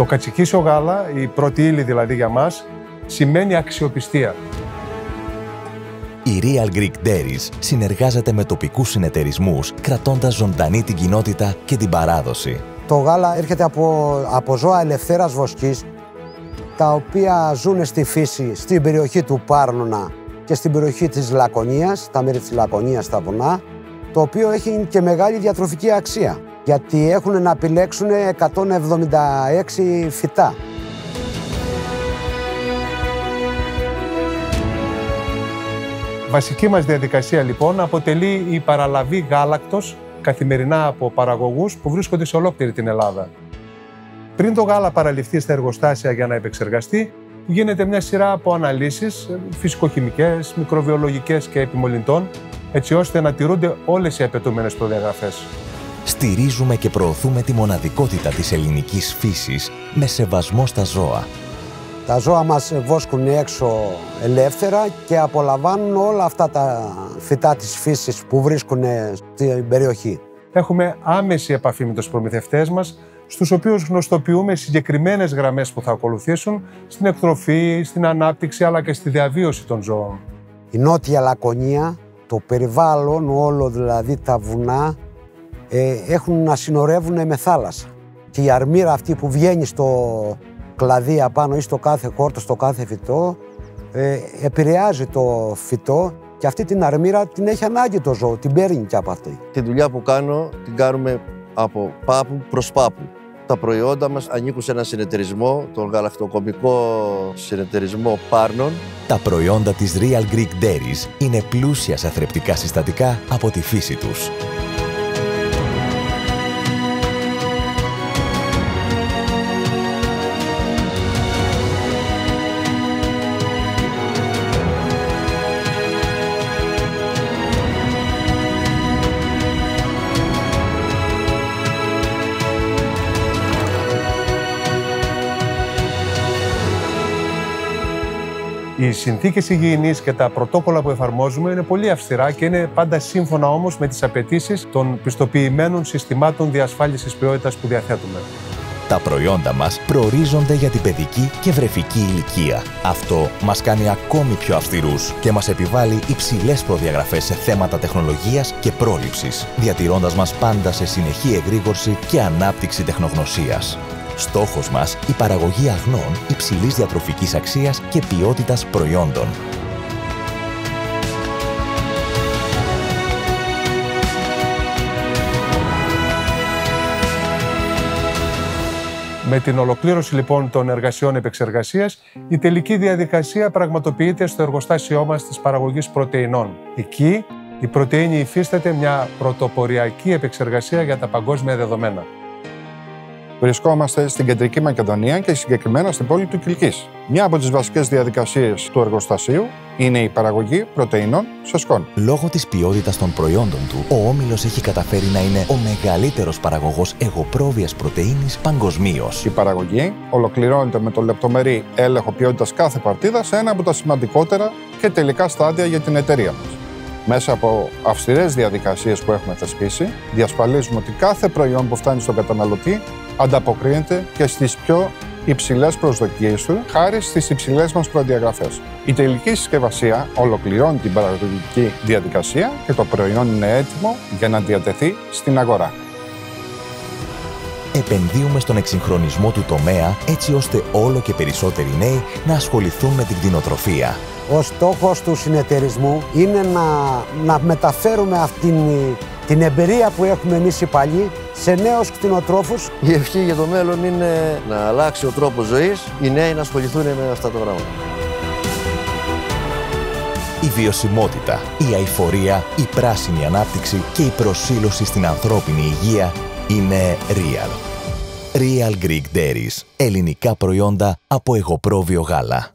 Το κατσικίσιο γάλα, η πρώτη ύλη δηλαδή για μας, σημαίνει αξιοπιστία. Η Real Greek Dairies συνεργάζεται με τοπικούς συνεταιρισμούς, κρατώντας ζωντανή την κοινότητα και την παράδοση. Το γάλα έρχεται από ζώα ελευθέρας βοσκής, τα οποία ζουν στη φύση, στην περιοχή του Πάρνονα και στην περιοχή της Λακωνίας, τα μέρη της Λακωνίας, τα βουνά, το οποίο έχει και μεγάλη διατροφική αξία, γιατί έχουν να επιλέξουν 176 φυτά. Βασική μας διαδικασία λοιπόν αποτελεί η παραλαβή γάλακτος καθημερινά από παραγωγούς που βρίσκονται σε ολόκληρη την Ελλάδα. Πριν το γάλα παραληφθεί στα εργοστάσια για να επεξεργαστεί, γίνεται μια σειρά από αναλύσεις φυσικοχημικές, μικροβιολογικές και επιμολυντών, έτσι ώστε να τηρούνται όλες οι απαιτούμενες προδιαγραφές. Στηρίζουμε και προωθούμε τη μοναδικότητα της ελληνικής φύσης με σεβασμό στα ζώα. Τα ζώα μας βόσκουν έξω ελεύθερα και απολαμβάνουν όλα αυτά τα φυτά της φύσης που βρίσκουν στην περιοχή. Έχουμε άμεση επαφή με τους προμηθευτές μας, στους οποίους γνωστοποιούμε συγκεκριμένες γραμμές που θα ακολουθήσουν στην εκτροφή, στην ανάπτυξη αλλά και στη διαβίωση των ζώων. Η Νότια Λακωνία, το περιβάλλον, όλο δηλαδή τα βουνά, έχουν να συνορεύουν με θάλασσα. Και η αρμύρα αυτή που βγαίνει στο κλαδί απάνω ή στο κάθε χόρτο, στο κάθε φυτό, επηρεάζει το φυτό και αυτή την αρμύρα την έχει ανάγκη το ζώο, την παίρνει και από αυτή. Τη δουλειά που κάνω την κάνουμε από πάπου προς πάπου. Τα προϊόντα μας ανήκουν σε ένα συνεταιρισμό, τον γαλακτοκομικό συνεταιρισμό Πάρνων. Τα προϊόντα της Real Greek Dairies είναι πλούσια σε θρεπτικά συστατικά από τη φύση τους. Οι συνθήκες υγιεινής και τα πρωτόκολλα που εφαρμόζουμε είναι πολύ αυστηρά και είναι πάντα σύμφωνα όμως με τις απαιτήσεις των πιστοποιημένων συστημάτων διασφάλισης ποιότητας που διαθέτουμε. Τα προϊόντα μας προορίζονται για την παιδική και βρεφική ηλικία. Αυτό μας κάνει ακόμη πιο αυστηρούς και μας επιβάλλει υψηλές προδιαγραφές σε θέματα τεχνολογίας και πρόληψης, διατηρώντας μας πάντα σε συνεχή εγρήγορση και ανάπτυξη τεχνογνωσίας. Στόχος μας η παραγωγή αγνών υψηλής διατροφικής αξίας και ποιότητας προϊόντων. Με την ολοκλήρωση λοιπόν των εργασιών επεξεργασίας, η τελική διαδικασία πραγματοποιείται στο εργοστάσιό μας της παραγωγής πρωτεϊνών. Εκεί η πρωτεΐνη υφίσταται μια πρωτοποριακή επεξεργασία για τα παγκόσμια δεδομένα. Βρισκόμαστε στην Κεντρική Μακεδονία και συγκεκριμένα στην πόλη του Κιλκής. Μια από τις βασικές διαδικασίες του εργοστασίου είναι η παραγωγή πρωτεϊνών σε σκόνη. Λόγω της ποιότητας των προϊόντων του, ο όμιλος έχει καταφέρει να είναι ο μεγαλύτερος παραγωγός εγωπρόβιας πρωτεΐνης παγκοσμίως. Η παραγωγή ολοκληρώνεται με το λεπτομερή έλεγχο ποιότητας κάθε παρτίδα σε ένα από τα σημαντικότερα και τελικά στάδια για την εταιρεία μας. Μέσα από αυστηρές διαδικασίες που έχουμε θεσπίσει, διασφαλίζουμε ότι κάθε προϊόν που φτάνει στον καταναλωτή ανταποκρίνεται και στις πιο υψηλές προσδοκίες του, χάρη στις υψηλές μας προδιαγραφές. Η τελική συσκευασία ολοκληρώνει την παραγωγική διαδικασία και το προϊόν είναι έτοιμο για να διατεθεί στην αγορά. Επενδύουμε στον εξυγχρονισμό του τομέα έτσι ώστε όλο και περισσότεροι νέοι να ασχοληθούν με την κτηνοτροφία. Ο στόχος του συνεταιρισμού είναι να μεταφέρουμε αυτήν την εμπειρία που έχουμε εμείς οι παλιοί σε νέους κτηνοτρόφους. Η ευχή για το μέλλον είναι να αλλάξει ο τρόπος ζωής, οι νέοι να ασχοληθούν με αυτά τα πράγματα. Η βιωσιμότητα, η αειφορία, η πράσινη ανάπτυξη και η προσήλωση στην ανθρώπινη υγεία είναι Real. Real Greek Dairies. Ελληνικά προϊόντα από εγωπρόβιο γάλα.